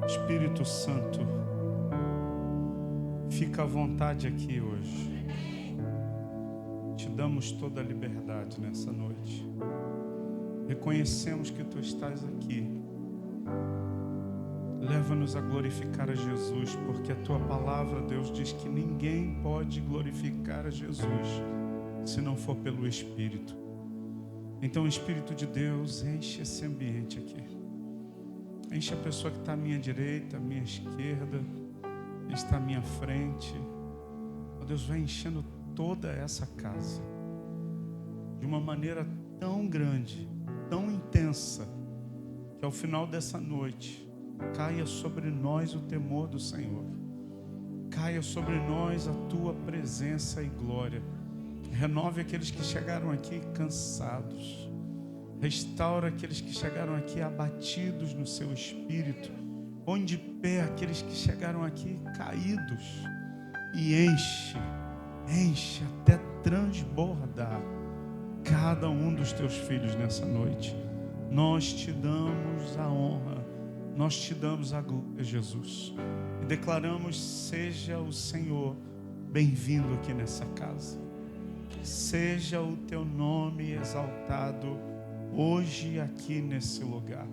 Espírito Santo, fica à vontade aqui hoje. Te damos toda a liberdade nessa noite. Reconhecemos que Tu estás aqui. Leva-nos a glorificar a Jesus, porque a Tua palavra, Deus, diz que ninguém pode glorificar a Jesus se não for pelo Espírito. Então, Espírito de Deus, enche esse ambiente aqui. Enche a pessoa que está à minha direita, à minha esquerda, está à minha frente. Oh, Deus, vai enchendo toda essa casa de uma maneira tão grande, tão intensa, que ao final dessa noite caia sobre nós o temor do Senhor, caia sobre nós a Tua presença e glória. Renove aqueles que chegaram aqui cansados, restaura aqueles que chegaram aqui abatidos no seu espírito, põe de pé aqueles que chegaram aqui caídos e enche até transbordar cada um dos Teus filhos nessa noite. Nós Te damos a honra, nós Te damos a glória, Jesus, e declaramos: seja o Senhor bem-vindo aqui nessa casa. Seja o Teu nome exaltado hoje aqui nesse lugar.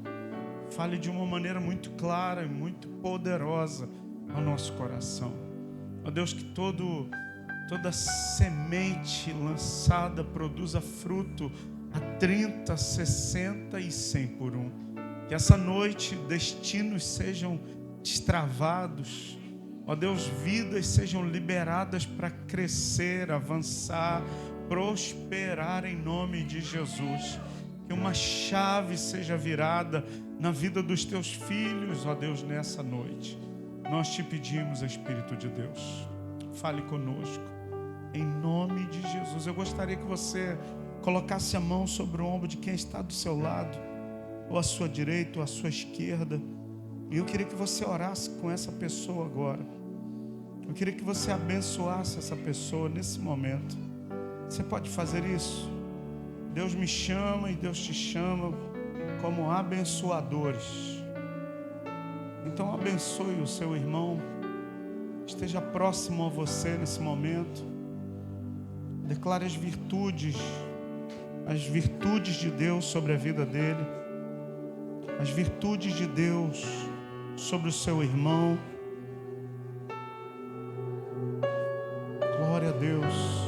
Fale de uma maneira muito clara e muito poderosa ao nosso coração. Ó Deus, que toda semente lançada produza fruto a 30, 60 e 100 por um. Que essa noite destinos sejam destravados. Ó Deus, vidas sejam liberadas para crescer, avançar, prosperar em nome de Jesus. Que uma chave seja virada na vida dos Teus filhos, ó Deus, nessa noite. Nós Te pedimos, Espírito de Deus, fale conosco, em nome de Jesus. Eu gostaria que você colocasse a mão sobre o ombro de quem está do seu lado, ou à sua direita, ou à sua esquerda. E eu queria que você orasse com essa pessoa agora. Eu queria que você abençoasse essa pessoa nesse momento. Você pode fazer isso? Deus me chama e Deus te chama como abençoadores. Então abençoe o seu irmão. Esteja próximo a você nesse momento. Declare as virtudes de Deus sobre a vida dele. As virtudes de Deus sobre o seu irmão. Glória a Deus.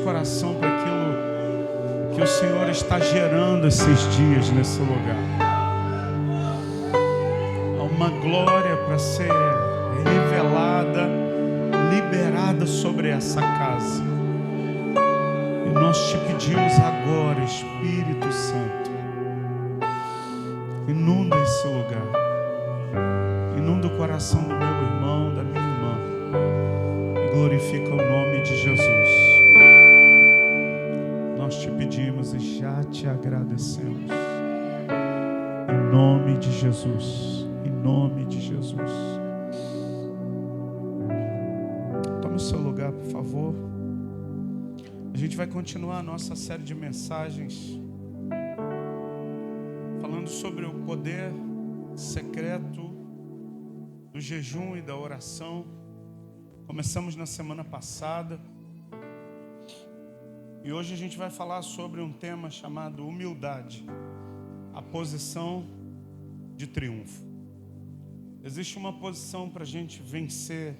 Coração para aquilo que o Senhor está gerando esses dias nesse lugar. Há uma glória para ser revelada, liberada sobre essa casa. E nós Te pedimos agora, Espírito Santo, inunda esse lugar, inunda o coração do meu irmão, da minha irmã, e glorifica o nome de Jesus. Nós Te pedimos e já Te agradecemos. Em nome de Jesus. Em nome de Jesus. Tome o seu lugar, por favor. A gente vai continuar a nossa série de mensagens falando sobre o poder secreto do jejum e da oração. Começamos na semana passada e hoje a gente vai falar sobre um tema chamado humildade, a posição de triunfo. Existe uma posição para a gente vencer,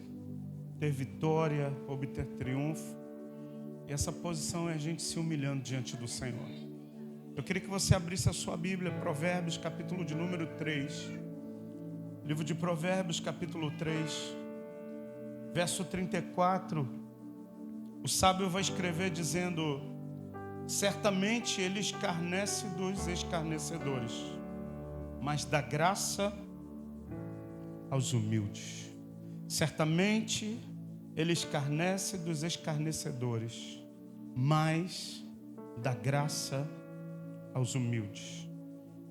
ter vitória, obter triunfo, e essa posição é a gente se humilhando diante do Senhor. Eu queria que você abrisse a sua Bíblia, Provérbios, capítulo de número 3. Livro de Provérbios, capítulo 3, verso 34. O sábio vai escrever dizendo: certamente ele escarnece dos escarnecedores, mas dá graça aos humildes. Certamente ele escarnece dos escarnecedores, mas dá graça aos humildes.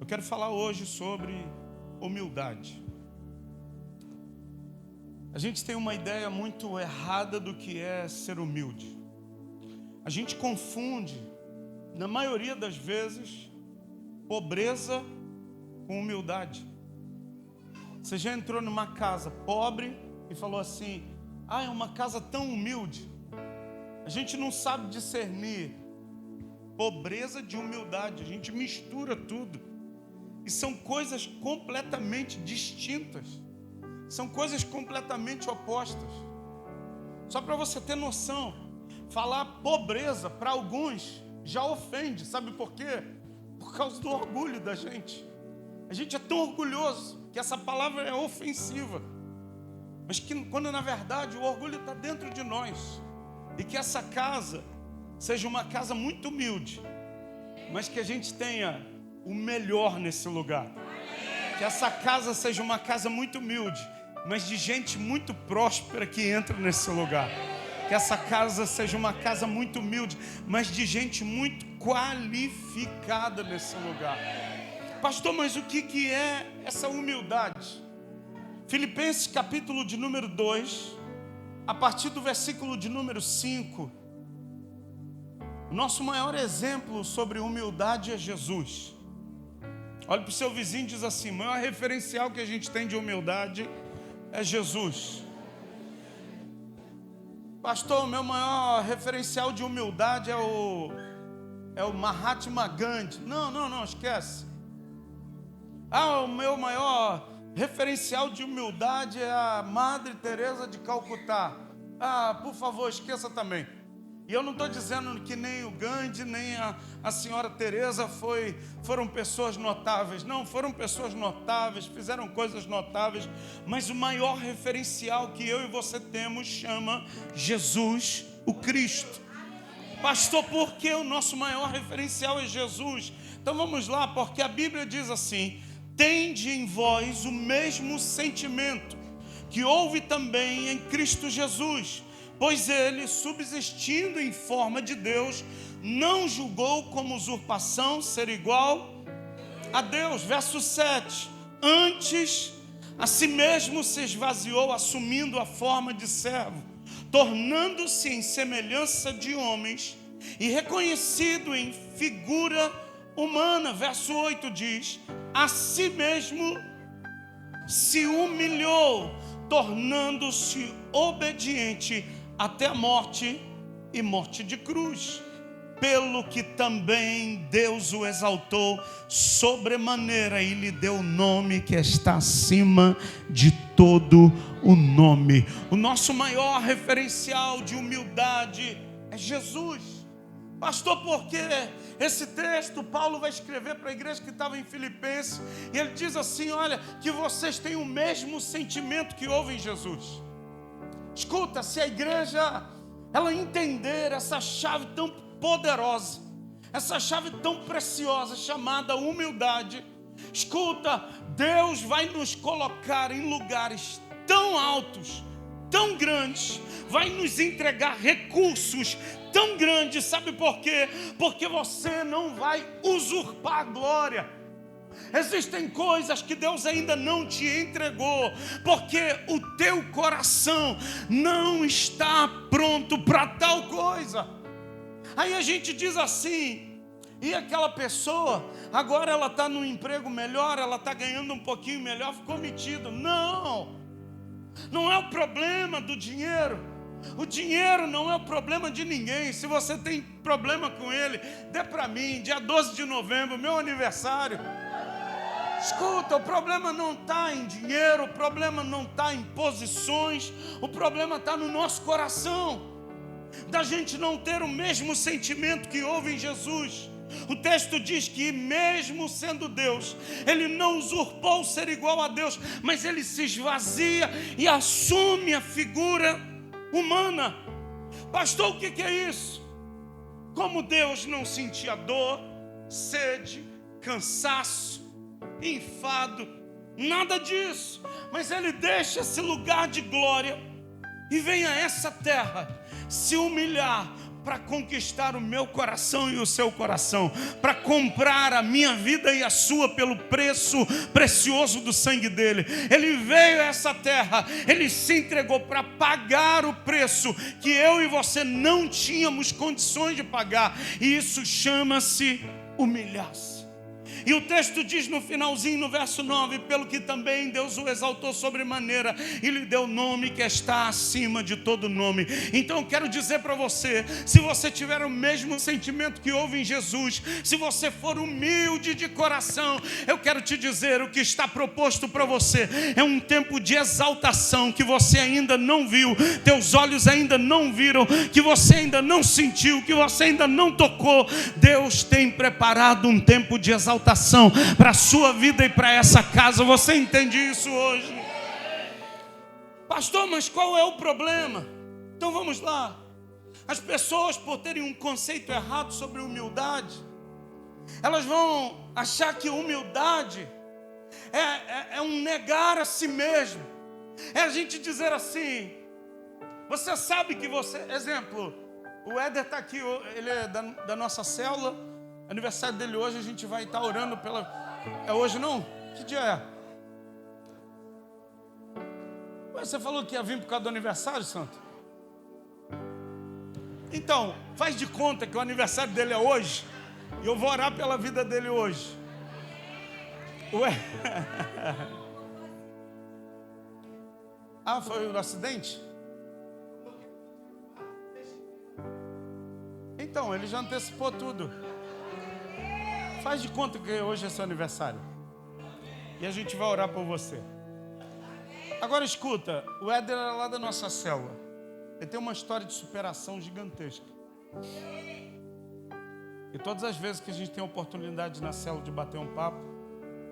Eu quero falar hoje sobre humildade. A gente tem uma ideia muito errada do que é ser humilde. A gente confunde, na maioria das vezes, pobreza com humildade. Você já entrou numa casa pobre e falou assim: é uma casa tão humilde. A gente não sabe discernir pobreza de humildade. A gente mistura tudo. E são coisas completamente distintas. São coisas completamente opostas. Só para você ter noção, falar pobreza para alguns já ofende. Sabe por quê? Por causa do orgulho da gente. A gente é tão orgulhoso que essa palavra é ofensiva. Mas que quando na verdade o orgulho está dentro de nós. E que essa casa seja uma casa muito humilde, mas que a gente tenha o melhor nesse lugar. Que essa casa seja uma casa muito humilde, mas de gente muito próspera que entra nesse lugar. Que essa casa seja uma casa muito humilde, mas de gente muito qualificada nesse lugar. Pastor, mas o que é essa humildade? Filipenses capítulo de número 2, a partir do versículo de número 5. O nosso maior exemplo sobre humildade é Jesus. Olha para o seu vizinho e diz assim: o maior referencial que a gente tem de humildade é Jesus. Pastor, o meu maior referencial de humildade é o Mahatma Gandhi. Não, esquece. O meu maior referencial de humildade é a Madre Teresa de Calcutá. Por favor, esqueça também. E eu não estou dizendo que nem o Gandhi, nem a senhora Teresa foram pessoas notáveis. Não, foram pessoas notáveis, fizeram coisas notáveis. Mas o maior referencial que eu e você temos chama Jesus, o Cristo. Pastor, por que o nosso maior referencial é Jesus? Então vamos lá, porque a Bíblia diz assim: tende em vós o mesmo sentimento que houve também em Cristo Jesus, pois ele, subsistindo em forma de Deus, não julgou como usurpação ser igual a Deus. Verso 7. Antes, a si mesmo se esvaziou, assumindo a forma de servo, tornando-se em semelhança de homens e reconhecido em figura humana. Verso 8 diz: a si mesmo se humilhou, tornando-se obediente até a morte e morte de cruz. Pelo que também Deus o exaltou sobremaneira e lhe deu o nome que está acima de todo o nome. O nosso maior referencial de humildade é Jesus. Pastor, por que esse texto Paulo vai escrever para a igreja que estava em Filipenses, e ele diz assim: olha, que vocês têm o mesmo sentimento que houve em Jesus. Escuta, se a igreja ela entender essa chave tão poderosa, essa chave tão preciosa chamada humildade, escuta, Deus vai nos colocar em lugares tão altos, tão grandes, vai nos entregar recursos tão grandes. Sabe por quê? Porque você não vai usurpar a glória. Existem coisas que Deus ainda não te entregou, porque o teu coração não está pronto para tal coisa. Aí a gente diz assim, e aquela pessoa, agora ela está num emprego melhor, ela está ganhando um pouquinho melhor, ficou metido. Não é o problema do dinheiro. O dinheiro não é o problema de ninguém. Se você tem problema com ele, dê para mim, dia 12 de novembro, meu aniversário. Escuta, o problema não está em dinheiro, o problema não está em posições, o problema está no nosso coração, da gente não ter o mesmo sentimento que houve em Jesus. O texto diz que mesmo sendo Deus, Ele não usurpou ser igual a Deus, mas Ele se esvazia e assume a figura humana. Pastor, o que é isso? Como Deus não sentia dor, sede, cansaço, enfado, nada disso, mas Ele deixa esse lugar de glória e vem a essa terra se humilhar para conquistar o meu coração e o seu coração, para comprar a minha vida e a sua pelo preço precioso do sangue dele. Ele veio a essa terra, ele se entregou para pagar o preço que eu e você não tínhamos condições de pagar, e isso chama-se humilhar-se. E o texto diz no finalzinho, no verso 9: pelo que também Deus o exaltou sobremaneira e lhe deu nome que está acima de todo nome. Então eu quero dizer para você, se você tiver o mesmo sentimento que houve em Jesus, se você for humilde de coração, eu quero te dizer, o que está proposto para você é um tempo de exaltação que você ainda não viu, teus olhos ainda não viram, que você ainda não sentiu, que você ainda não tocou. Deus tem preparado um tempo de exaltação para a sua vida e para essa casa. Você entende isso hoje? Pastor, mas qual é o problema? Então vamos lá. As pessoas, por terem um conceito errado sobre humildade, elas vão achar que humildade é um negar a si mesmo. É a gente dizer assim, você sabe que você... Exemplo, o Éder está aqui, ele é da nossa célula. Aniversário dele hoje, a gente vai estar orando pela... É hoje não? Que dia é? Ué, você falou que ia vir por causa do aniversário, Santo? Então, faz de conta que o aniversário dele é hoje, e eu vou orar pela vida dele hoje. Ué? Ah, foi o acidente? Então, ele já antecipou tudo. Faz de conta que hoje é seu aniversário. E a gente vai orar por você. Agora escuta, o Éder era lá da nossa célula. Ele tem uma história de superação gigantesca. E todas as vezes que a gente tem a oportunidade na célula de bater um papo,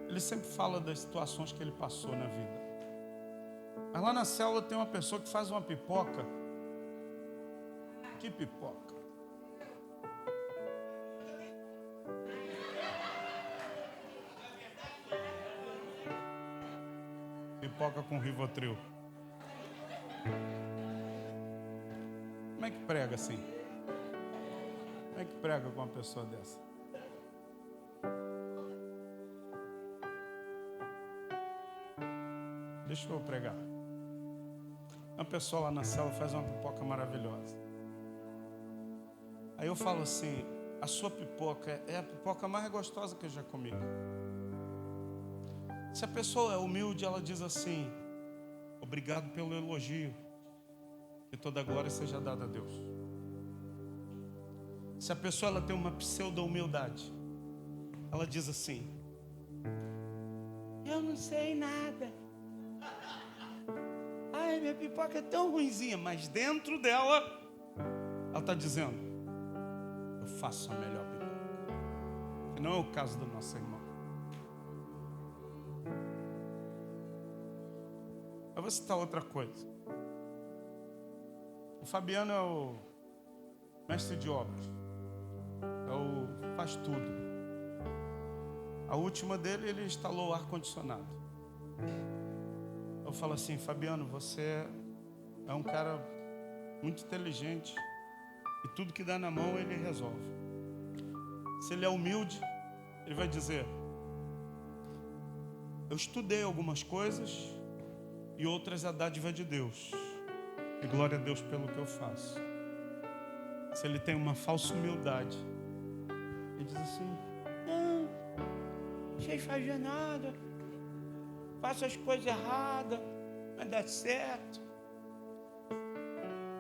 ele sempre fala das situações que ele passou na vida. Mas lá na célula tem uma pessoa que faz uma pipoca. Que pipoca? Pipoca com Rivotril. Como é que prega assim? Como é que prega com uma pessoa dessa? Deixa eu pregar. Uma pessoa lá na célula faz uma pipoca maravilhosa. Aí eu falo assim, a sua pipoca é a pipoca mais gostosa que eu já comi. Se a pessoa é humilde, ela diz assim, obrigado pelo elogio, que toda a glória seja dada a Deus. Se a pessoa ela tem uma pseudo-humildade, ela diz assim, eu não sei nada. Ai, minha pipoca é tão ruinzinha, mas dentro dela, ela está dizendo, eu faço a melhor pipoca. Que não é o caso do nosso irmão. Eu vou citar outra coisa. O Fabiano é o mestre de obras. Faz tudo. A última dele, ele instalou o ar-condicionado. Eu falo assim, Fabiano, você é um cara muito inteligente e tudo que dá na mão ele resolve. Se ele é humilde, ele vai dizer, Eu estudei algumas coisas e outras a dádiva de Deus. E glória a Deus pelo que eu faço. Se ele tem uma falsa humildade, ele diz assim: não sei fazer nada, faço as coisas erradas, vai dar certo.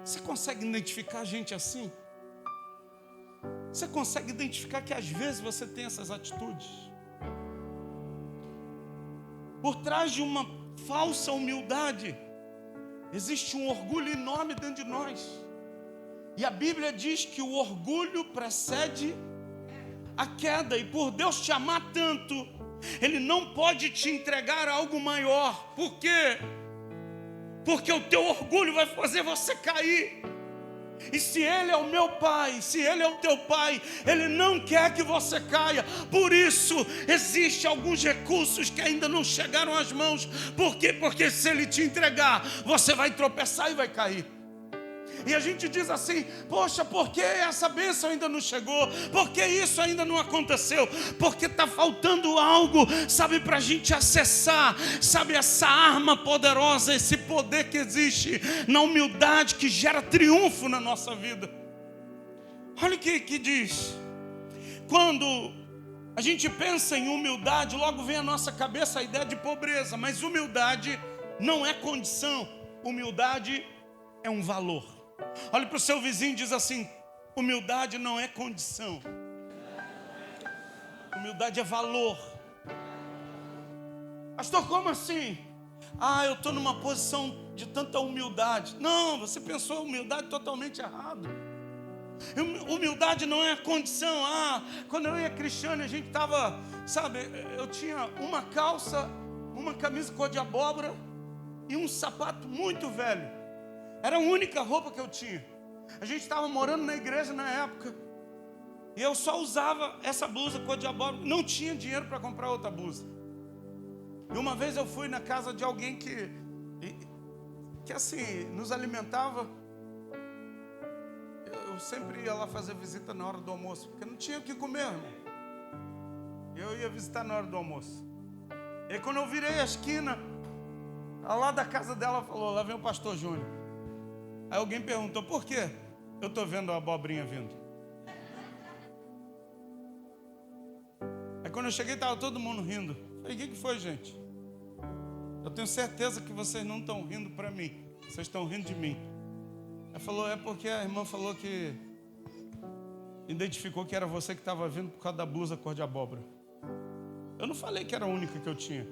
Você consegue identificar gente assim? Você consegue identificar que às vezes você tem essas atitudes? Por trás de uma falsa humildade existe um orgulho enorme dentro de nós. E a Bíblia diz que o orgulho precede a queda. E por Deus te amar tanto, Ele não pode te entregar algo maior. Por quê? Porque o teu orgulho vai fazer você cair. E se Ele é o meu Pai, se Ele é o teu Pai, Ele não quer que você caia. Por isso, existem alguns recursos que ainda não chegaram às mãos. Por quê? Porque se Ele te entregar, você vai tropeçar e vai cair. E a gente diz assim: poxa, por que essa bênção ainda não chegou? Por que isso ainda não aconteceu? Porque está faltando algo, sabe, para a gente acessar, sabe, essa arma poderosa, esse poder que existe na humildade, que gera triunfo na nossa vida. Olha o que diz. Quando a gente pensa em humildade, logo vem à nossa cabeça a ideia de pobreza. Mas humildade não é condição, humildade é um valor. Olhe para o seu vizinho e diz assim: humildade não é condição, humildade é valor. Pastor, como assim? Eu estou numa posição de tanta humildade. Não, você pensou humildade totalmente errado. Humildade não é condição. Quando eu ia Cristiane, a gente estava, sabe, eu tinha uma calça, uma camisa cor de abóbora e um sapato muito velho. Era a única roupa que eu tinha. A gente estava morando na igreja na época. E eu só usava essa blusa cor de abóbora. Não tinha dinheiro para comprar outra blusa. E uma vez eu fui na casa de alguém que assim, nos alimentava. Eu sempre ia lá fazer visita na hora do almoço, porque não tinha o que comer, irmão. Eu ia visitar na hora do almoço. E aí, quando eu virei a esquina, lá da casa dela falou: lá vem o pastor Júnior. Aí alguém perguntou: por quê? Eu estou vendo a abobrinha vindo. Aí quando eu cheguei, estava todo mundo rindo. Falei: o que foi, gente? Eu tenho certeza que vocês não estão rindo para mim, vocês estão rindo de mim. Ela falou: é porque a irmã falou que identificou que era você que estava vindo por causa da blusa cor de abóbora. Eu não falei que era a única que eu tinha.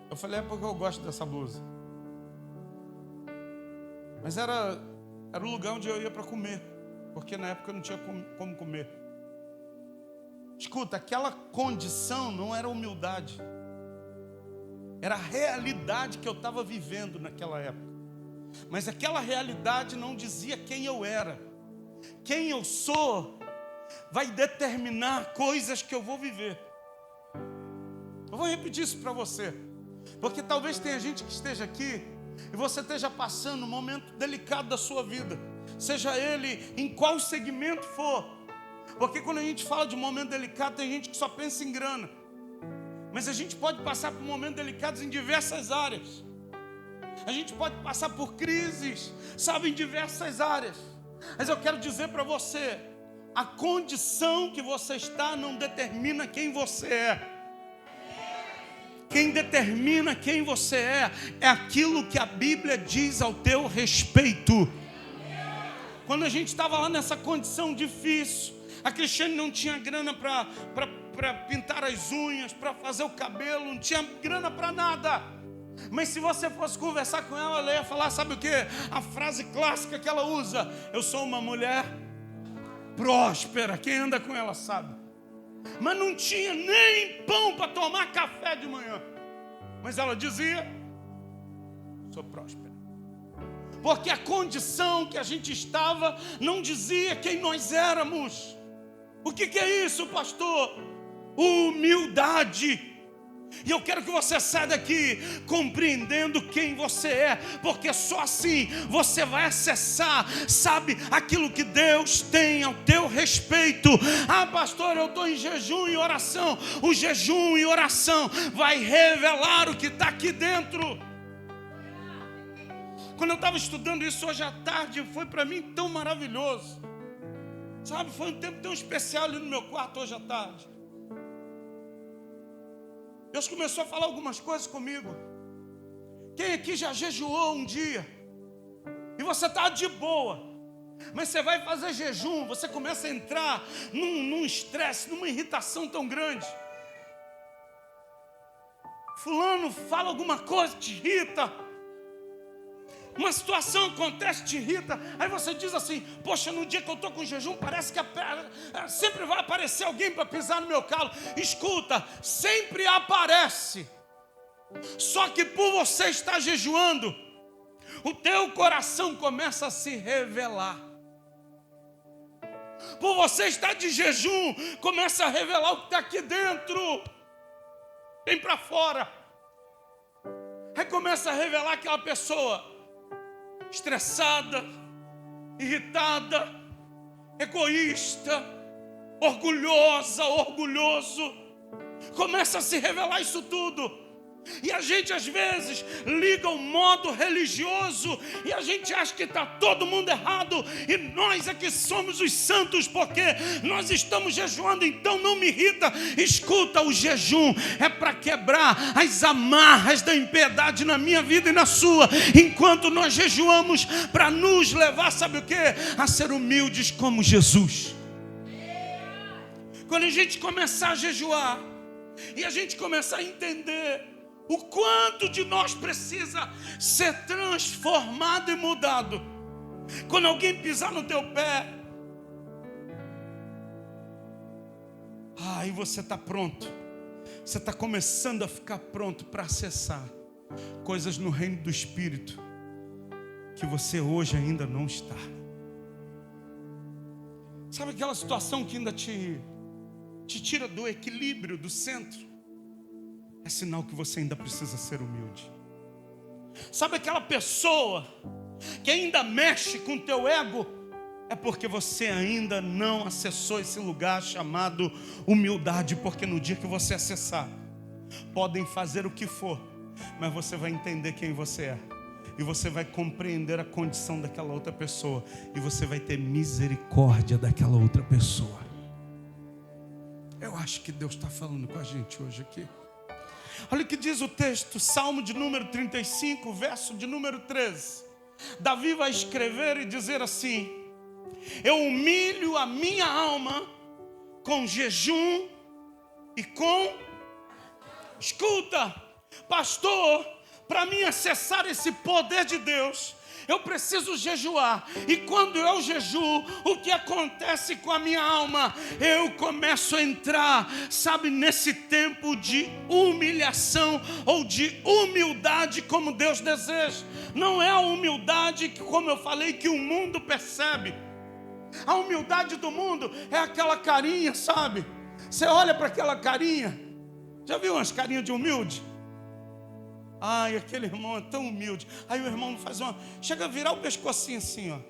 Eu falei: é porque eu gosto dessa blusa. Mas era o lugar onde eu ia para comer, porque na época eu não tinha como comer. Escuta, aquela condição não era humildade, era a realidade que eu estava vivendo naquela época. Mas aquela realidade não dizia quem eu era. Quem eu sou vai determinar coisas que eu vou viver. Eu vou repetir isso para você, porque talvez tenha gente que esteja aqui e você esteja passando um momento delicado da sua vida, seja ele em qual segmento for. Porque quando a gente fala de momento delicado, tem gente que só pensa em grana. Mas a gente pode passar por momentos delicados em diversas áreas. A gente pode passar por crises, sabe, em diversas áreas. Mas eu quero dizer para você: a condição que você está não determina quem você é. Quem determina quem você é aquilo que a Bíblia diz ao teu respeito. Quando a gente estava lá nessa condição difícil, a Cristiane não tinha grana para pintar as unhas, para fazer o cabelo, não tinha grana para nada. Mas se você fosse conversar com ela, ela ia falar, sabe o que? A frase clássica que ela usa: eu sou uma mulher próspera. Quem anda com ela sabe. Mas não tinha nem pão para tomar café de manhã. Mas ela dizia: sou próspera. Porque a condição que a gente estava não dizia quem nós éramos. O que é isso, pastor? Humildade. E eu quero que você saia daqui compreendendo quem você é, porque só assim você vai acessar, sabe, aquilo que Deus tem ao teu respeito. Ah, pastor, eu estou em jejum e oração. O jejum e oração vai revelar o que está aqui dentro. Quando eu estava estudando isso hoje à tarde, foi para mim tão maravilhoso. Sabe, foi um tempo tão especial ali no meu quarto hoje à tarde. Deus começou a falar algumas coisas comigo. Quem aqui já jejuou um dia? E você está de boa, mas você vai fazer jejum, você começa a entrar num estresse, numa irritação tão grande. Fulano fala alguma coisa, te irrita. Uma situação acontece, te irrita. Aí você diz assim: poxa, no dia que eu estou com jejum, parece que sempre vai aparecer alguém para pisar no meu calo. Escuta, sempre aparece. Só que por você estar jejuando, o teu coração começa a se revelar. Por você estar de jejum, começa a revelar o que está aqui dentro. Vem para fora. Aí começa a revelar aquela pessoa estressada, irritada, egoísta, orgulhosa, orgulhoso. Começa a se revelar isso tudo. E a gente às vezes liga o modo religioso e a gente acha que está todo mundo errado e nós é que somos os santos porque nós estamos jejuando. Então não me irrita. Escuta, o jejum é para quebrar as amarras da impiedade na minha vida e na sua, enquanto nós jejuamos, para nos levar, sabe o que? A ser humildes como Jesus. Quando a gente começar a jejuar e a gente começar a entender o quanto de nós precisa ser transformado e mudado. Quando alguém pisar no teu pé, aí você está pronto. Você está começando a ficar pronto para acessar coisas no reino do Espírito que você hoje ainda não está. Sabe aquela situação que ainda te tira do equilíbrio, do centro? É sinal que você ainda precisa ser humilde. Sabe aquela pessoa que ainda mexe com o teu ego? É porque você ainda não acessou esse lugar chamado humildade. Porque no dia que você acessar, podem fazer o que for, mas você vai entender quem você é. E você vai compreender a condição daquela outra pessoa. E você vai ter misericórdia daquela outra pessoa. Eu acho que Deus está falando com a gente hoje aqui. Olha o que diz o texto, Salmo de número 35, verso de número 13. Davi vai escrever e dizer assim: eu humilho a minha alma com jejum e com... Escuta, pastor, para mim acessar esse poder de Deus, eu preciso jejuar. E quando eu jejuo, o que acontece com a minha alma? Eu começo a entrar, sabe, nesse tempo de humilhação ou de humildade como Deus deseja. Não é a humildade que, como eu falei, que o mundo percebe. A humildade do mundo é aquela carinha, sabe? Você olha para aquela carinha. Já viu umas carinhas de humilde? Ai, aquele irmão é tão humilde. Aí o irmão faz chega a virar o pescocinho assim, ó.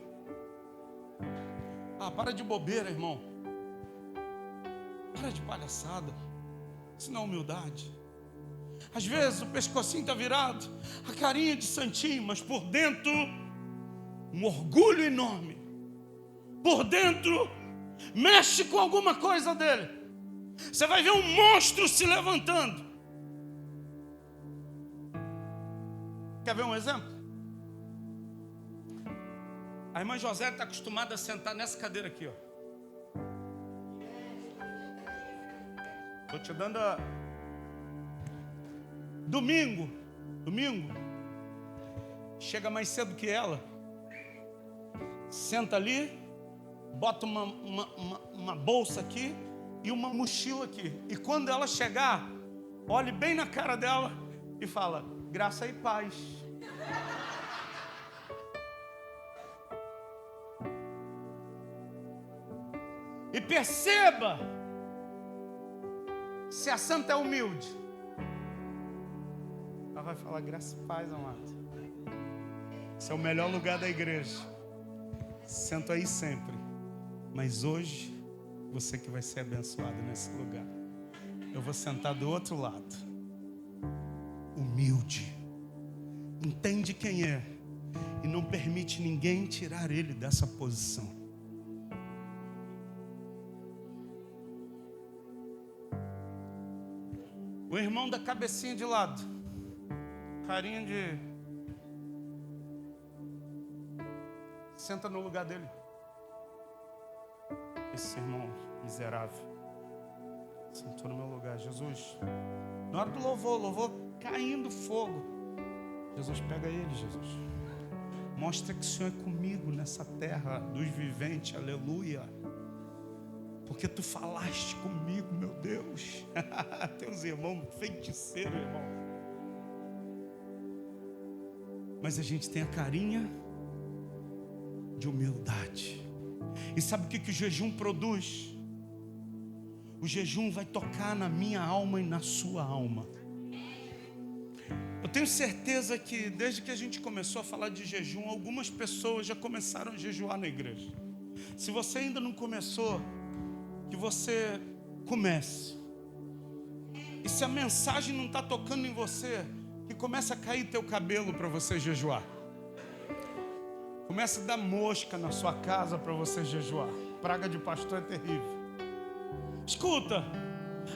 Ah, para de bobeira, irmão. Para de palhaçada. Isso não é humildade. Às vezes o pescocinho está virado, a carinha de santinho, mas por dentro um orgulho enorme. Por dentro mexe com alguma coisa dele. Você vai ver um monstro se levantando. Quer ver um exemplo? A irmã José está acostumada a sentar nessa cadeira aqui, ó. Estou te dando a... Domingo, chega mais cedo que ela, senta ali, bota uma bolsa aqui e uma mochila aqui. E quando ela chegar, olhe bem na cara dela e fala: graça e paz. E perceba se a santa é humilde. vai falar graça e paz, amado. Esse é o melhor lugar da igreja. Sento aí sempre. Mas hoje, você que vai ser abençoado nesse lugar. Eu vou sentar do outro lado. Humilde. Entende quem é. E não permite ninguém tirar ele dessa posição. O irmão da cabecinha de lado. Carinha de... Senta no lugar dele. Esse irmão miserável sentou no meu lugar. Jesus, na hora do louvor caindo fogo. Jesus, pega ele, Jesus. Mostra que o Senhor é comigo nessa terra dos viventes, aleluia. Porque tu falaste comigo, meu Deus. Teus irmãos feiticeiros, irmão. Mas a gente tem a carinha de humildade. E sabe o que o jejum produz? O jejum vai tocar na minha alma e na sua alma. Eu tenho certeza que desde que a gente começou a falar de jejum, algumas pessoas já começaram a jejuar na igreja. Se você ainda não começou, que você comece. E se a mensagem não está tocando em você, que comece a cair teu cabelo para você jejuar. Começa a dar mosca na sua casa para você jejuar. Praga de pastor é terrível. Escuta,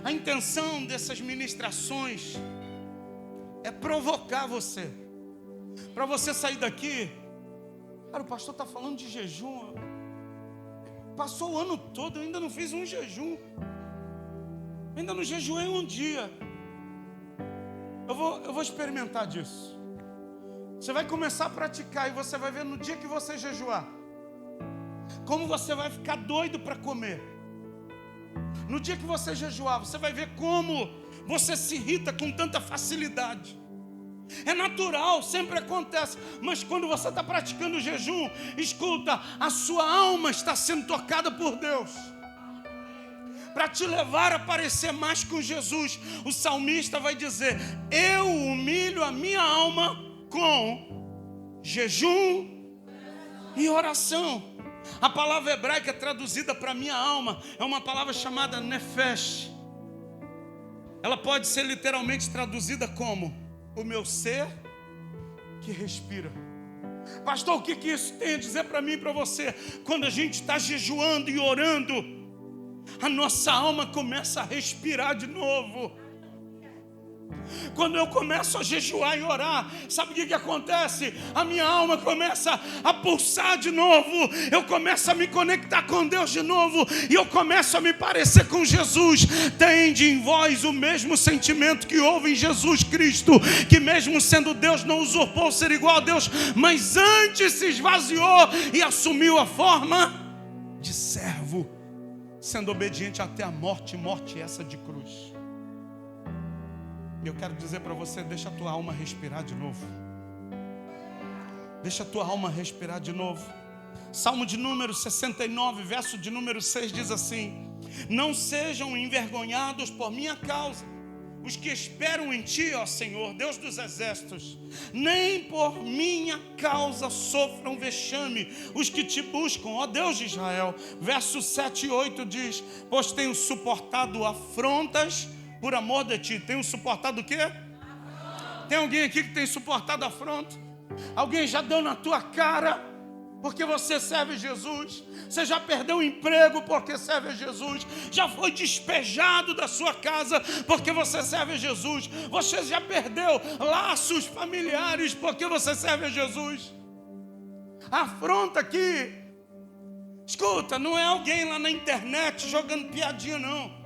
a intenção dessas ministrações é provocar você. Para você sair daqui. Cara, o pastor está falando de jejum. Passou o ano todo, eu ainda não fiz um jejum. Ainda não jejuei um dia. Eu vou experimentar disso. Você vai começar a praticar e você vai ver no dia que você jejuar como você vai ficar doido para comer. No dia que você jejuar, você vai ver como você se irrita com tanta facilidade. É natural, sempre acontece. Mas quando você está praticando o jejum, escuta, a sua alma está sendo tocada por Deus para te levar a parecer mais com Jesus. O salmista vai dizer: eu humilho a minha alma com jejum e oração. A palavra hebraica traduzida para minha alma é uma palavra chamada nefesh. Ela pode ser literalmente traduzida como o meu ser que respira. Pastor, o que isso tem a dizer para mim e para você? Quando a gente está jejuando e orando, a nossa alma começa a respirar de novo. Quando eu começo a jejuar e orar, sabe o que acontece? A minha alma começa a pulsar de novo. Eu começo a me conectar com Deus de novo. E eu começo a me parecer com Jesus. Tende em vós o mesmo sentimento que houve em Jesus Cristo, que mesmo sendo Deus não usurpou ser igual a Deus, mas antes se esvaziou e assumiu a forma de servo, sendo obediente até a morte, morte essa de cruz. Eu quero dizer para você, deixa a tua alma respirar de novo. Deixa a tua alma respirar de novo. Salmo de número 69, verso de número 6 diz assim: não sejam envergonhados por minha causa os que esperam em ti, ó Senhor, Deus dos exércitos. Nem por minha causa sofram vexame os que te buscam, ó Deus de Israel. Verso 7 e 8 diz: pois tenho suportado afrontas por amor de ti. Tenho suportado o quê? Afronta. Tem alguém aqui que tem suportado afronta? Alguém já deu na tua cara porque você serve Jesus? Você já perdeu o emprego porque serve a Jesus? Já foi despejado da sua casa porque você serve a Jesus? Você já perdeu laços familiares porque você serve a Jesus? A afronta aqui, escuta, não é alguém lá na internet jogando piadinha, não.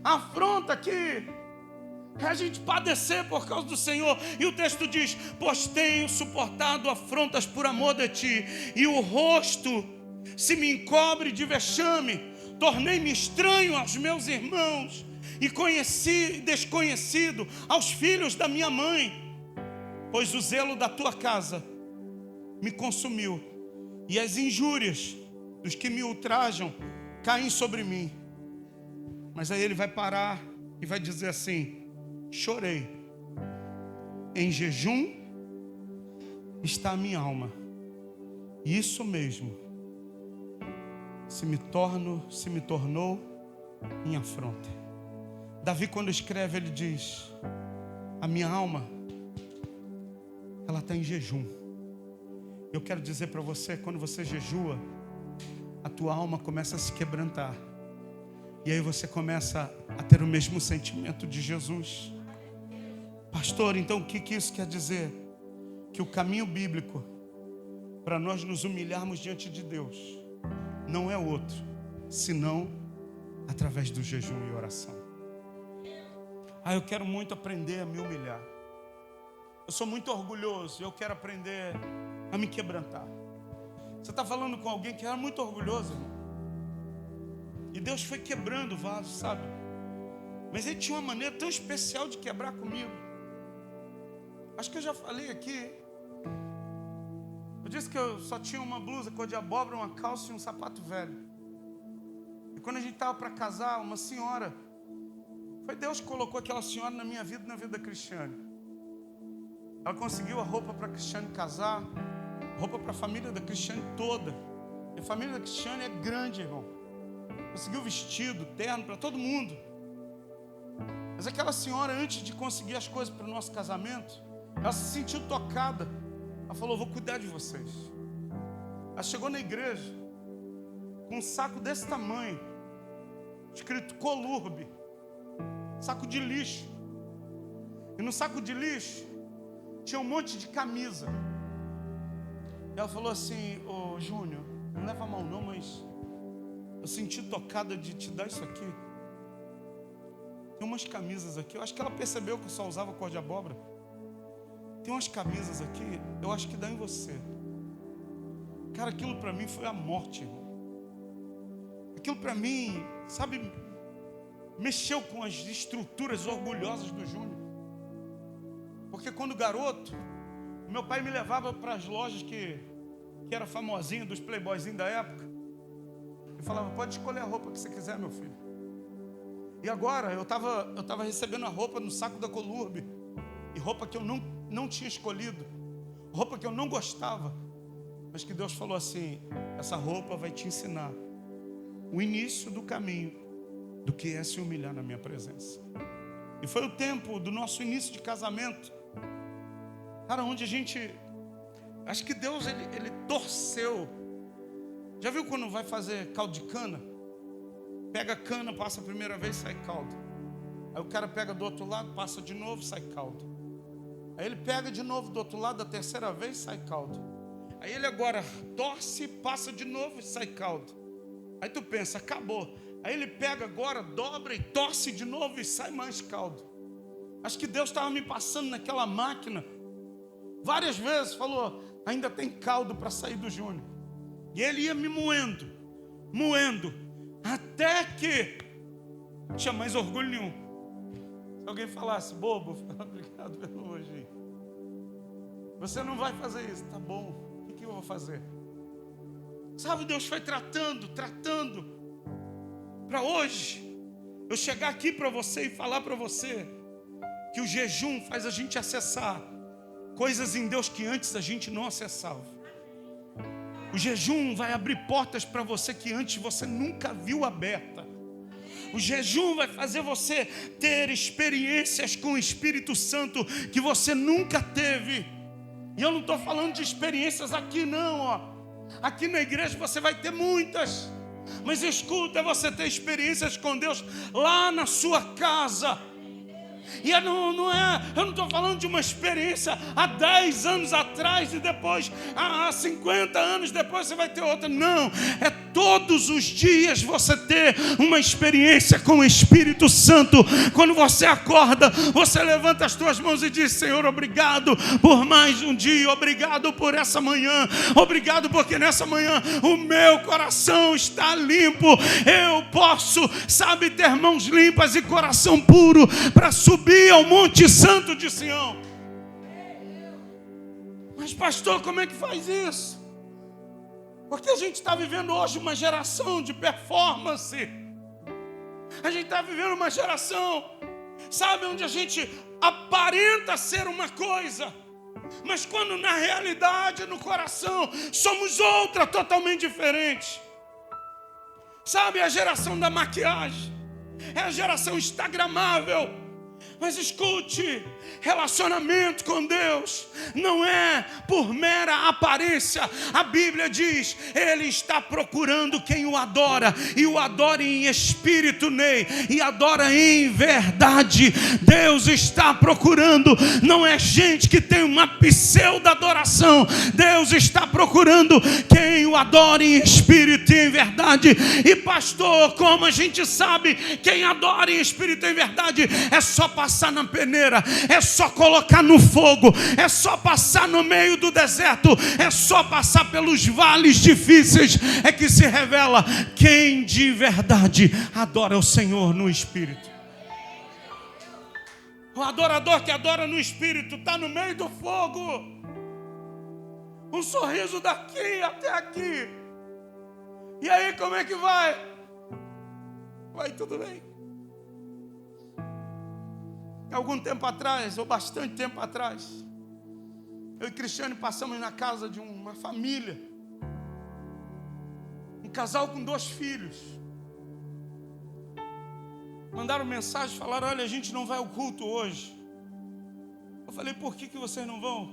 A afronta aqui é a gente padecer por causa do Senhor. E o texto diz: pois tenho suportado afrontas por amor de ti, e o rosto se me encobre de vexame. Tornei-me estranho aos meus irmãos e desconhecido aos filhos da minha mãe. Pois o zelo da tua casa me consumiu, e as injúrias dos que me ultrajam caem sobre mim. Mas aí ele vai parar e vai dizer assim: chorei em jejum está a minha alma. Isso mesmo se me tornou em afronta. Davi, quando escreve, ele diz: a minha alma, ela está em jejum. Eu quero dizer para você, quando você jejua, a tua alma começa a se quebrantar. E aí você começa a ter o mesmo sentimento de Jesus. Pastor, então o que isso quer dizer? Que o caminho bíblico para nós nos humilharmos diante de Deus não é outro, senão através do jejum e oração. Eu quero muito aprender a me humilhar. Eu sou muito orgulhoso, eu quero aprender a me quebrantar. Você está falando com alguém que era muito orgulhoso, irmão. E Deus foi quebrando o vaso, sabe? Mas Ele tinha uma maneira tão especial de quebrar comigo. Acho que eu já falei aqui. Eu disse que eu só tinha uma blusa cor de abóbora, uma calça e um sapato velho. E quando a gente estava para casar, uma senhora, foi Deus que colocou aquela senhora na minha vida e na vida da Cristiane. Ela conseguiu a roupa para a Cristiane casar, roupa para a família da Cristiane toda. E a família da Cristiane é grande, irmão. Conseguiu vestido, terno para todo mundo. Mas aquela senhora, antes de conseguir as coisas para o nosso casamento, ela se sentiu tocada. Ela falou: vou cuidar de vocês. Ela chegou na igreja com um saco desse tamanho, escrito Colurbe, saco de lixo. E no saco de lixo tinha um monte de camisa. E ela falou assim: ô Júnior, não leva mal não, mas eu senti tocada de te dar isso aqui. Tem umas camisas aqui, eu acho que ela percebeu que eu só usava cor de abóbora. Tem umas camisas aqui, eu acho que dá em você. Cara, aquilo para mim foi a morte, irmão. Aquilo para mim, sabe, mexeu com as estruturas orgulhosas do Júnior. Porque quando garoto, meu pai me levava para as lojas que era famosinha, dos playboyzinhos da época. Eu falava: pode escolher a roupa que você quiser, meu filho. E agora eu estava recebendo a roupa no saco da Colurbe. E roupa que eu não tinha escolhido. Roupa que eu não gostava. Mas que Deus falou assim: essa roupa vai te ensinar o início do caminho do que é se humilhar na minha presença. E foi o tempo do nosso início de casamento. Cara, onde a gente... Acho que Deus, ele torceu. Já viu quando vai fazer caldo de cana? Pega a cana, passa a primeira vez, sai caldo. Aí o cara pega do outro lado, passa de novo, sai caldo. Aí ele pega de novo do outro lado, a terceira vez, sai caldo. Aí ele agora torce, passa de novo e sai caldo. Aí tu pensa: acabou. Aí ele pega agora, dobra e torce de novo e sai mais caldo. Acho que Deus estava me passando naquela máquina várias vezes, falou: ainda tem caldo para sair do Júnior. E ele ia me moendo, até que não tinha mais orgulho nenhum. Se alguém falasse: bobo, obrigado pelo elogio, você não vai fazer isso. Tá bom, o que eu vou fazer? Sabe, Deus foi tratando, para hoje eu chegar aqui para você e falar para você que o jejum faz a gente acessar coisas em Deus que antes a gente não acessava. O jejum vai abrir portas para você que antes você nunca viu aberta. O jejum vai fazer você ter experiências com o Espírito Santo que você nunca teve. E eu não estou falando de experiências aqui não, ó. Aqui na igreja você vai ter muitas. Mas escuta, você ter experiências com Deus lá na sua casa. E eu não estou falando de uma experiência há 10 anos atrás e depois, há 50 anos depois você vai ter outra. Não, é todos os dias você ter uma experiência com o Espírito Santo. Quando você acorda, você levanta as tuas mãos e diz: Senhor, obrigado por mais um dia, obrigado por essa manhã, obrigado porque nessa manhã o meu coração está limpo. Eu posso, sabe, ter mãos limpas e coração puro para subir ao Monte Santo de Sião. Mas pastor, como é que faz isso? Porque a gente está vivendo hoje uma geração de performance. A gente está vivendo uma geração Sabe, onde a gente aparenta ser uma coisa, mas quando na realidade, no coração, somos outra totalmente diferente. Sabe, a geração da maquiagem é a geração instagramável. Mas escute, relacionamento com Deus não é por mera aparência. A Bíblia diz, Ele está procurando quem o adora, e o adora em espírito, e adora em verdade. Deus está procurando, não é gente que tem uma pseudo-adoração. Deus está procurando quem o adora em espírito e em verdade. E pastor, como a gente sabe quem adora em espírito e em verdade? É só passar na peneira, é só colocar no fogo, é só passar no meio do deserto, é só passar pelos vales difíceis, é que se revela quem de verdade adora o Senhor no espírito. O adorador que adora no espírito está no meio do fogo, um sorriso daqui até aqui. E aí, como é que vai? Vai tudo bem. Algum tempo atrás, ou bastante tempo atrás, eu e Cristiane passamos na casa de uma família, um casal com 2 filhos. Mandaram mensagem, falaram, olha, a gente não vai ao culto hoje. Eu falei, por que vocês não vão?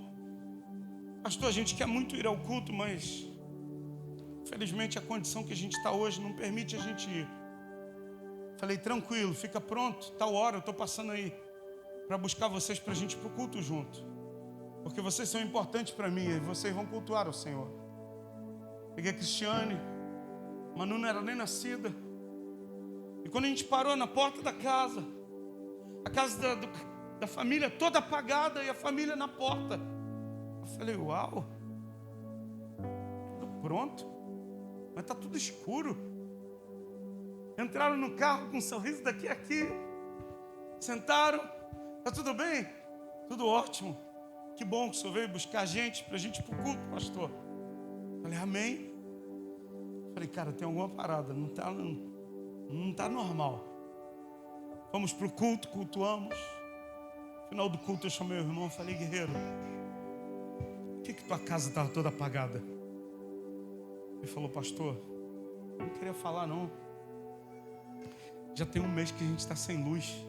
Pastor, a gente quer muito ir ao culto, mas infelizmente a condição que a gente está hoje não permite a gente ir. Falei, tranquilo, fica pronto, tal hora eu estou passando aí para buscar vocês, para a gente ir para o culto junto, porque vocês são importantes para mim e vocês vão cultuar o Senhor. Peguei a Cristiane, Manu não era nem nascida, e quando a gente parou na porta da casa, a casa da família toda apagada e a família na porta, eu falei, uau, tudo pronto, mas está tudo escuro. Entraram no carro com um sorriso daqui a aqui, sentaram. Está tudo bem? Tudo ótimo. Que bom que o senhor veio buscar a gente, para a gente ir para o culto, pastor. Falei, amém. Falei, cara, tem alguma parada, não está normal. Fomos para o culto, cultuamos. No final do culto eu chamei o irmão, falei, guerreiro, por que tua casa estava toda apagada? Ele falou, pastor, não queria falar não. Já tem 1 mês que a gente está sem luz.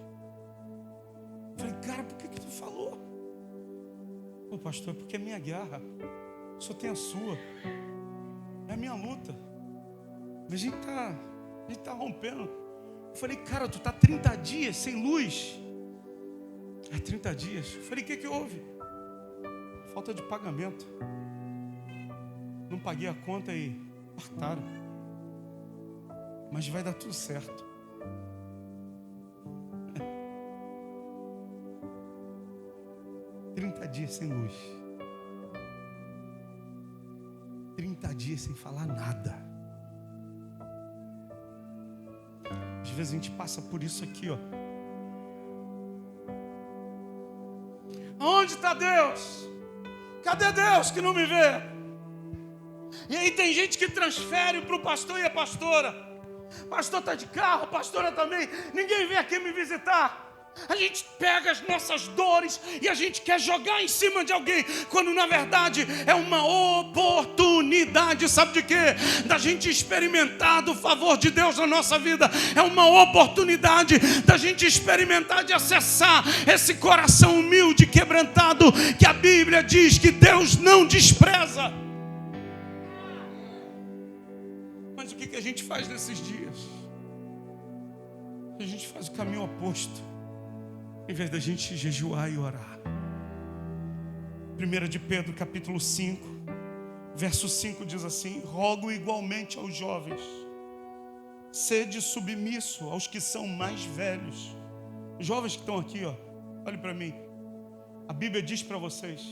Falei, cara, por que tu falou? Pô, pastor, é porque é minha guerra. Só tem a sua. É a minha luta. Mas a gente tá rompendo. Eu falei, cara, tu tá 30 dias sem luz. É 30 dias. Eu falei, o que houve? Falta de pagamento. Não paguei a conta e cortaram. Mas vai dar tudo certo. 30 dias sem luz. 30 dias sem falar nada. Às vezes a gente passa por isso aqui, ó. Onde está Deus? Cadê Deus que não me vê? E aí tem gente que transfere para o pastor e a pastora. Pastor está de carro, a pastora também. Ninguém vem aqui me visitar. A gente pega as nossas dores e a gente quer jogar em cima de alguém, quando na verdade é uma oportunidade, sabe de quê? Da gente experimentar do favor de Deus na nossa vida. É uma oportunidade da gente experimentar de acessar esse coração humilde, quebrantado, que a Bíblia diz que Deus não despreza. Mas o que a gente faz nesses dias? A gente faz o caminho oposto. Em vez da gente jejuar e orar. 1 de Pedro capítulo 5, verso 5 diz assim: rogo igualmente aos jovens, sede submisso aos que são mais velhos. Os jovens que estão aqui, ó, olhem para mim. A Bíblia diz para vocês: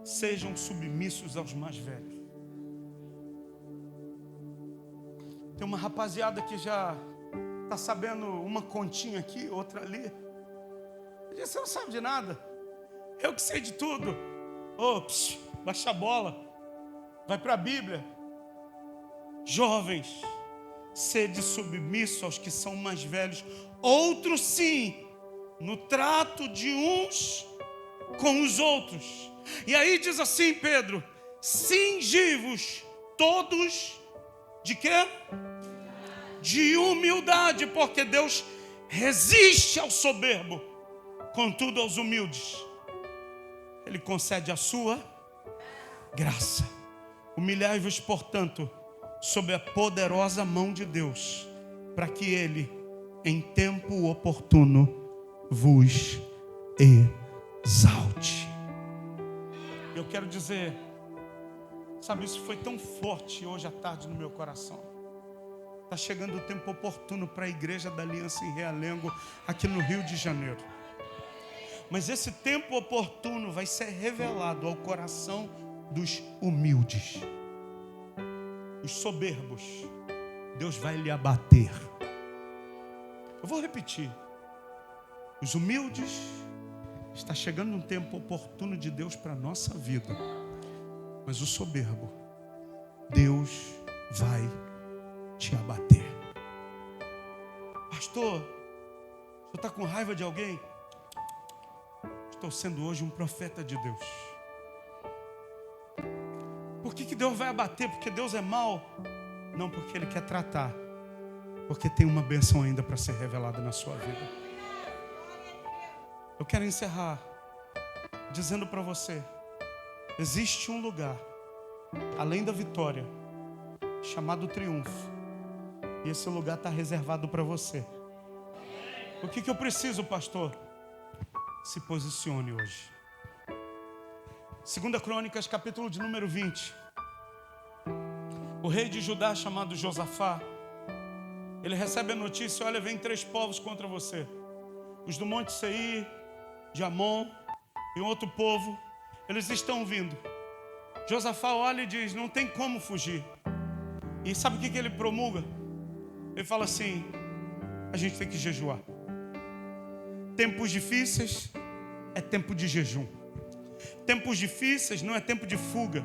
sejam submissos aos mais velhos. Tem uma rapaziada que já está sabendo uma continha aqui, outra ali. Você não sabe de nada. Eu que sei de tudo. Baixa a bola. Vai para a Bíblia. Jovens, sede submisso aos que são mais velhos. Outros sim no trato de uns com os outros. E aí diz assim, Pedro: cingi-vos todos de quê? De humildade, porque Deus resiste ao soberbo, contudo aos humildes Ele concede a sua graça. Humilhai-vos, portanto, sob a poderosa mão de Deus, para que Ele, em tempo oportuno, vos exalte. Eu quero dizer, sabe, isso foi tão forte hoje à tarde no meu coração. Está chegando o tempo oportuno para a Igreja da Aliança em Realengo, aqui no Rio de Janeiro. Mas esse tempo oportuno vai ser revelado ao coração dos humildes. Os soberbos, Deus vai lhe abater. Eu vou repetir. Os humildes, está chegando um tempo oportuno de Deus para a nossa vida. Mas o soberbo, Deus vai te abater. Pastor, o senhor está com raiva de alguém? Estou sendo hoje um profeta de Deus. Por que Deus vai abater? Porque Deus é mau? Não, porque Ele quer tratar. Porque tem uma bênção ainda para ser revelada na sua vida. Eu quero encerrar dizendo para você: existe um lugar, além da vitória, chamado triunfo. E esse lugar está reservado para você. O que eu preciso, pastor? Se posicione hoje. 2 Crônicas, capítulo de número 20. O rei de Judá, chamado Josafá, ele recebe a notícia: olha, vem 3 povos contra você. Os do Monte Seir, de Amon e outro povo, eles estão vindo. Josafá olha e diz: não tem como fugir. E sabe o que ele promulga? Ele fala assim: a gente tem que jejuar. Tempos difíceis é tempo de jejum. Tempos difíceis não é tempo de fuga.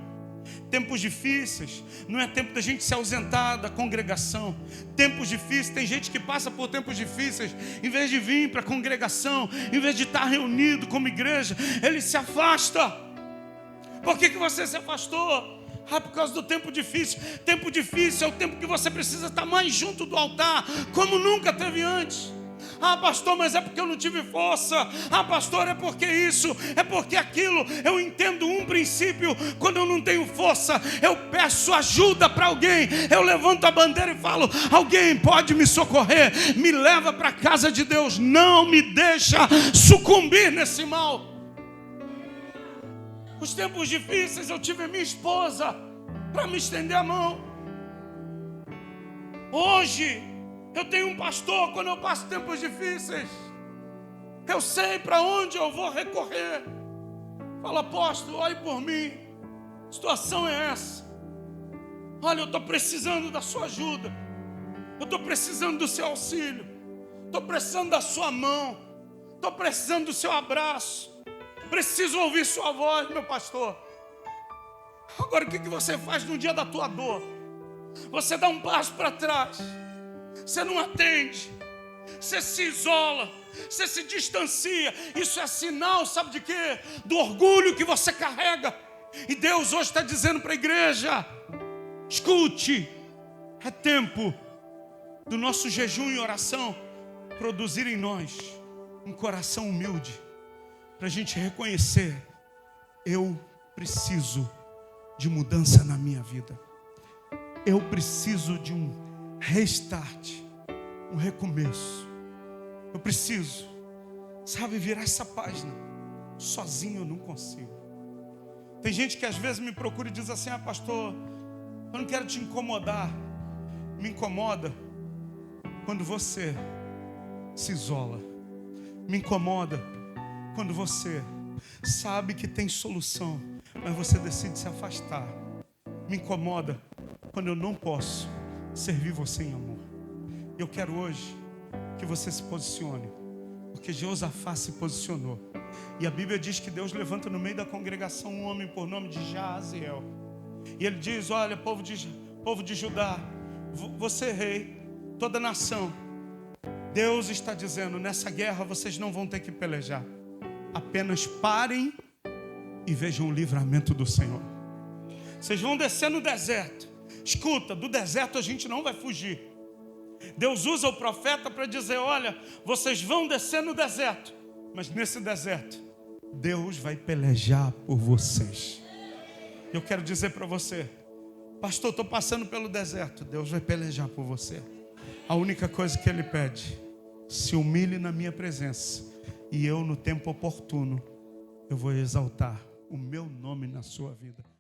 Tempos difíceis não é tempo da gente se ausentar da congregação. Tempos difíceis, tem gente que passa por tempos difíceis, em vez de vir para a congregação, em vez de estar reunido como igreja, ele se afasta. Por que você se afastou? Por causa do tempo difícil. Tempo difícil é o tempo que você precisa estar mais junto do altar, como nunca teve antes. Pastor, mas é porque eu não tive força. Pastor, é porque isso, é porque aquilo. Eu entendo um princípio: quando eu não tenho força, eu peço ajuda para alguém. Eu levanto a bandeira e falo: alguém pode me socorrer? Me leva para a casa de Deus. Não me deixa sucumbir nesse mal. Os tempos difíceis, eu tive a minha esposa para me estender a mão. Hoje eu tenho um pastor. Quando eu passo tempos difíceis, eu sei para onde eu vou recorrer. Fala: apóstolo, olhe por mim, a situação é essa. Olha, eu estou precisando da sua ajuda. Eu estou precisando do seu auxílio. Estou precisando da sua mão. Estou precisando do seu abraço. Preciso ouvir sua voz, meu pastor. Agora, o que você faz no dia da tua dor? Você dá um passo para trás. Você não atende. Você se isola. Você se distancia. Isso é sinal, sabe de quê? Do orgulho que você carrega. E Deus hoje está dizendo para a igreja: escute, é tempo do nosso jejum e oração produzir em nós um coração humilde, para a gente reconhecer: eu preciso de mudança na minha vida. Eu preciso de um restart, um recomeço. Eu preciso, sabe, virar essa página. Sozinho eu não consigo. Tem gente que às vezes me procura e diz assim: pastor, eu não quero te incomodar. Me incomoda quando você se isola. Me incomoda quando você sabe que tem solução, mas você decide se afastar. Me incomoda quando eu não posso servir você em amor. Eu quero hoje que você se posicione, porque Josafá se posicionou. E a Bíblia diz que Deus levanta no meio da congregação um homem por nome de Jaziel. E ele diz: olha, povo de Judá, você rei, toda nação, Deus está dizendo, nessa guerra vocês não vão ter que pelejar. Apenas parem e vejam o livramento do Senhor. Vocês vão descer no deserto. Escuta, do deserto a gente não vai fugir. Deus usa o profeta para dizer, olha, vocês vão descer no deserto, mas nesse deserto, Deus vai pelejar por vocês. Eu quero dizer para você, pastor, estou passando pelo deserto. Deus vai pelejar por você. A única coisa que Ele pede, se humilhe na minha presença, e eu no tempo oportuno, eu vou exaltar o meu nome na sua vida.